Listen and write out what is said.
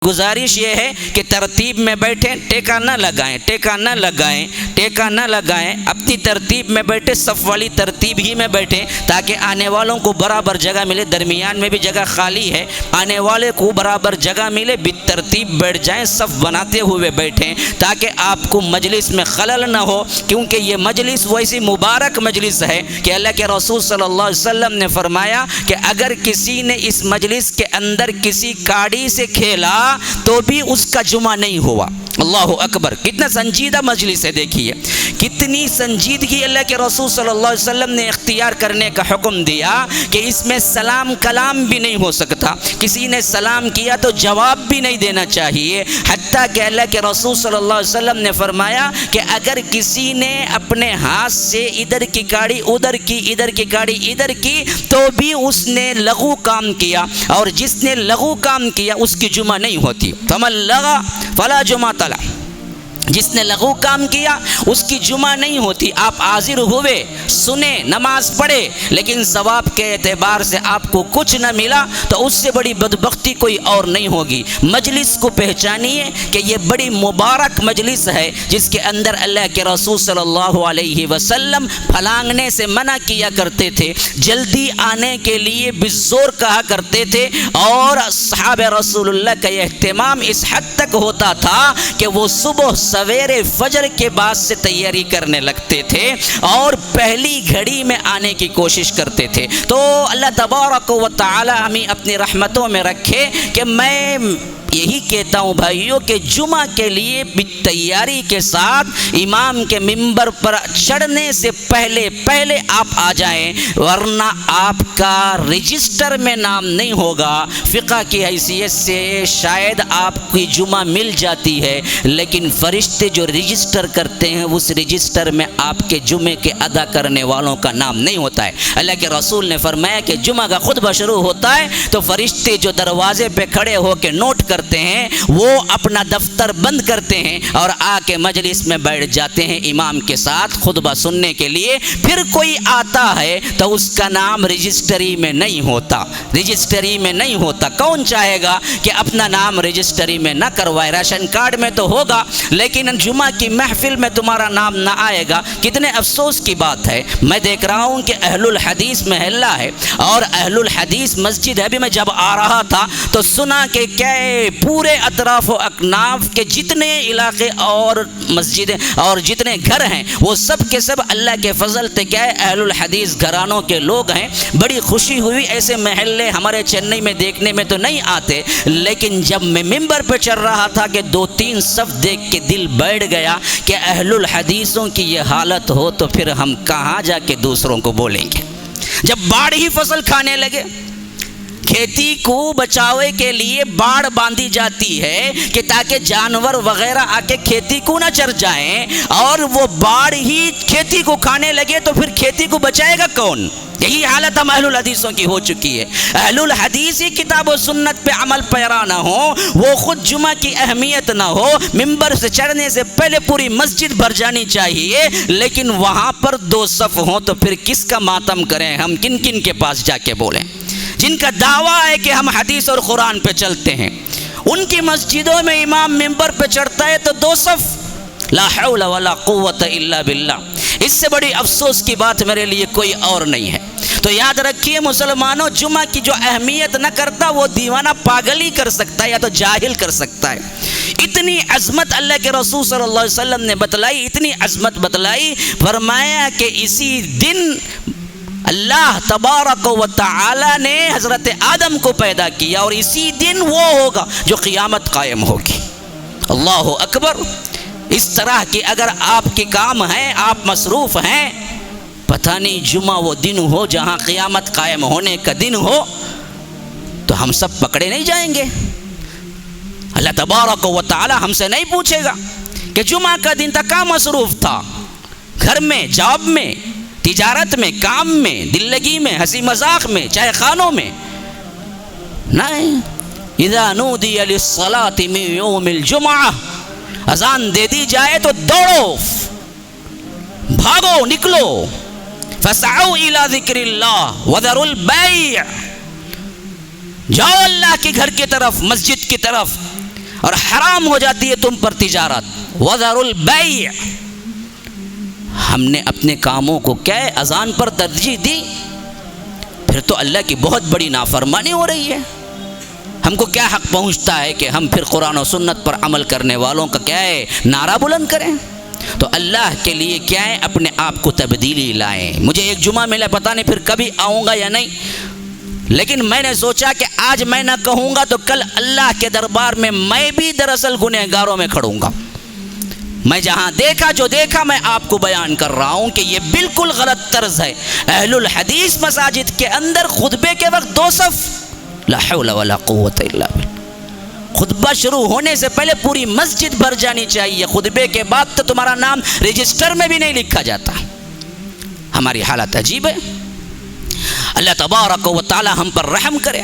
گزارش یہ ہے کہ ترتیب میں بیٹھیں، ٹیکا نہ لگائیں، ٹیکا نہ لگائیں، ٹیکا نہ لگائیں، اپنی ترتیب میں بیٹھیں، صف والی ترتیب ہی میں بیٹھیں تاکہ آنے والوں کو برابر جگہ ملے، درمیان میں بھی جگہ خالی ہے، آنے والے کو برابر جگہ ملے، بالترتیب بیٹھ جائیں، صف بناتے ہوئے بیٹھیں تاکہ آپ کو مجلس میں خلل نہ ہو، کیونکہ یہ مجلس ویسی مبارک مجلس ہے کہ اللہ کے رسول صلی اللہ علیہ وسلم نے فرمایا کہ اگر کسی نے اس مجلس کے اندر کسی کاڑی سے کھیلا تو بھی اس کا جمعہ نہیں ہوا۔ اللہ اکبر، کتنا سنجیدہ مجلس ہے، دیکھیے کتنی سنجیدگی اللہ کے رسول صلی اللہ علیہ وسلم نے اختیار کرنے کا حکم دیا کہ اس میں سلام کلام بھی نہیں ہو سکتا، کسی نے سلام کیا تو جواب بھی نہیں دینا چاہیے، حتیٰ کہ اللہ کے رسول صلی اللہ علیہ وسلم نے فرمایا کہ اگر کسی نے اپنے ہاتھ سے ادھر کی کاڑی ادھر کی، ادھر کی کاڑی ادھر کی تو بھی اس نے لغو کام کیا، اور جس نے لغو کام کیا اس کی جمعہ نہیں ہوتی۔ فمن لغا فلا جمعۃ لہ، جس نے لغو کام کیا اس کی جمعہ نہیں ہوتی۔ آپ حاضر ہوئے، سنے، نماز پڑھے، لیکن ثواب کے اعتبار سے آپ کو کچھ نہ ملا تو اس سے بڑی بدبختی کوئی اور نہیں ہوگی۔ مجلس کو پہچانیے کہ یہ بڑی مبارک مجلس ہے جس کے اندر اللہ کے رسول صلی اللہ علیہ وسلم پھلانگنے سے منع کیا کرتے تھے، جلدی آنے کے لیے بزور کہا کرتے تھے، اور صحابہ رسول اللہ کا یہ اہتمام اس حد تک ہوتا تھا کہ وہ صبح سویرے فجر کے بعد سے تیاری کرنے لگتے تھے اور پہلی گھڑی میں آنے کی کوشش کرتے تھے۔ تو اللہ تبارک و تعالی ہمیں اپنی رحمتوں میں رکھے کہ میں یہی کہتا ہوں بھائیوں کہ جمعہ کے لیے تیاری کے ساتھ امام کے ممبر پر چڑھنے سے پہلے آپ آ جائیں، ورنہ آپ کا رجسٹر میں نام نہیں ہوگا۔ فقہ کی حیثیت سے شاید آپ کی جمعہ مل جاتی ہے، لیکن فرشتے جو رجسٹر کرتے ہیں اس رجسٹر میں آپ کے جمعے کے ادا کرنے والوں کا نام نہیں ہوتا ہے۔ اللہ کے رسول نے فرمایا کہ جمعہ کا خطبہ شروع ہوتا ہے تو فرشتے جو دروازے پہ کھڑے ہو کے نوٹ کرتے ہیں وہ اپنا دفتر بند کرتے ہیں اور آ کے مجلس میں بیٹھ جاتے ہیں امام کے ساتھ خطبہ سننے کے لیے۔ پھر کوئی آتا ہے تو اس کا نام رجسٹری میں نہیں ہوتا، رجسٹری میں نہیں ہوتا۔ کون چاہے گا کہ اپنا نام رجسٹری میں نہ کروائے؟ راشن کارڈ میں تو ہوگا لیکن جمعہ کی محفل میں تمہارا نام نہ آئے گا۔ کتنے افسوس کی بات ہے، میں دیکھ رہا ہوں کہ اہل الحدیث محلہ ہے اور اہل الحدیث مسجد ہے۔ ابھی میں جب آ رہا تھا تو سنا کہ کیا پورے اطراف و اکناف کے جتنے علاقے اور مسجدیں اور جتنے گھر ہیں وہ سب کے سب اللہ کے فضل سے کیا ہے اہل الحدیث گھرانوں کے لوگ ہیں۔ بڑی خوشی ہوئی، ایسے محلے ہمارے چنئی میں دیکھنے میں تو نہیں آتے، لیکن جب میں ممبر پہ چڑھ رہا تھا کہ 2-3 صف دیکھ کے دل بیٹھ گیا کہ اہل الحدیثوں کی یہ حالت ہو تو پھر ہم کہاں جا کے دوسروں کو بولیں گے؟ جب باڑ ہی فصل کھانے لگے، کھیتی کو بچاوے کے لیے باڑ باندھی جاتی ہے کہ تاکہ جانور وغیرہ آ کے کھیتی کو نہ چر جائیں، اور وہ باڑ ہی کھیتی کو کھانے لگے تو پھر کھیتی کو بچائے گا کون؟ یہی حالت ہم اہل الحدیثوں کی ہو چکی ہے۔ اہل الحدیث ہی کتاب و سنت پہ عمل پیرا نہ ہو، وہ خود جمعہ کی اہمیت نہ ہو، ممبر سے چڑھنے سے پہلے پوری مسجد بھر جانی چاہیے، لیکن وہاں پر 2 صف ہوں تو پھر کس کا ماتم کریں؟ ہم کن کن کے پاس جا کے بولیں؟ جن کا دعویٰ ہے کہ ہم حدیث اور قرآن پہ چلتے ہیں، ان کی مسجدوں میں امام ممبر پہ چڑھتا ہے تو 2 صف، لا حول ولا قوت الا باللہ۔ اس سے بڑی افسوس کی بات میرے لیے کوئی اور نہیں ہے۔ تو یاد رکھیے مسلمانوں، جمعہ کی جو اہمیت نہ کرتا وہ دیوانہ پاگل ہی کر سکتا ہے یا تو جاہل کر سکتا ہے۔ اتنی عظمت اللہ کے رسول صلی اللہ علیہ وسلم نے بتلائی، اتنی عظمت بتلائی، فرمایا کہ اسی دن اللہ تبارک و تعالی نے حضرت آدم کو پیدا کیا اور اسی دن وہ ہوگا جو قیامت قائم ہوگی۔ اللہ اکبر۔ اس طرح کی اگر آپ کے کام ہیں، آپ مصروف ہیں، پتہ نہیں جمعہ وہ دن ہو جہاں قیامت قائم ہونے کا دن ہو تو ہم سب پکڑے نہیں جائیں گے۔ اللہ تبارک و تعالی ہم سے نہیں پوچھے گا کہ جمعہ کا دن تھا کہاں مصروف تھا، گھر میں، جاب میں، تجارت میں، کام میں، دل لگی میں، ہنسی مذاق میں، چاہے خانوں میں، نہیں۔ اذا نودی للصلاة من یوم الجمعہ، اذان دے دی جائے تو دوڑو، بھاگو، نکلو، فسعوا الى ذکر اللہ وذروا البیع، جاؤ اللہ کے گھر کی طرف، مسجد کی طرف، اور حرام ہو جاتی ہے تم پر تجارت. وَذَرُوا الْبَيْعَ. ہم نے اپنے کاموں کو کیا ہے اذان پر ترجیح دی، پھر تو اللہ کی بہت بڑی نافرمانی ہو رہی ہے. ہم کو کیا حق پہنچتا ہے کہ ہم پھر قرآن و سنت پر عمل کرنے والوں کا کیا ہے نعرہ بلند کریں؟ تو اللہ کے لیے کیا ہے اپنے آپ کو تبدیلی لائیں. مجھے ایک جمعہ ملا، پتہ نہیں پھر کبھی آؤں گا یا نہیں، لیکن میں نے سوچا کہ آج میں نہ کہوں گا تو کل اللہ کے دربار میں میں بھی دراصل گنہگاروں میں کھڑوں گا. میں جہاں دیکھا جو دیکھا میں آپ کو بیان کر رہا ہوں کہ یہ بالکل غلط طرز ہے. اہل الحدیث مساجد کے اندر خطبے کے وقت 2 صف، لا حول ولا قوت الا باللہ. خطبہ شروع ہونے سے پہلے پوری مسجد بھر جانی چاہیے، خطبے کے بعد تو تمہارا نام رجسٹر میں بھی نہیں لکھا جاتا. ہماری حالت عجیب ہے. اللہ تبارک و تعالی ہم پر رحم کرے.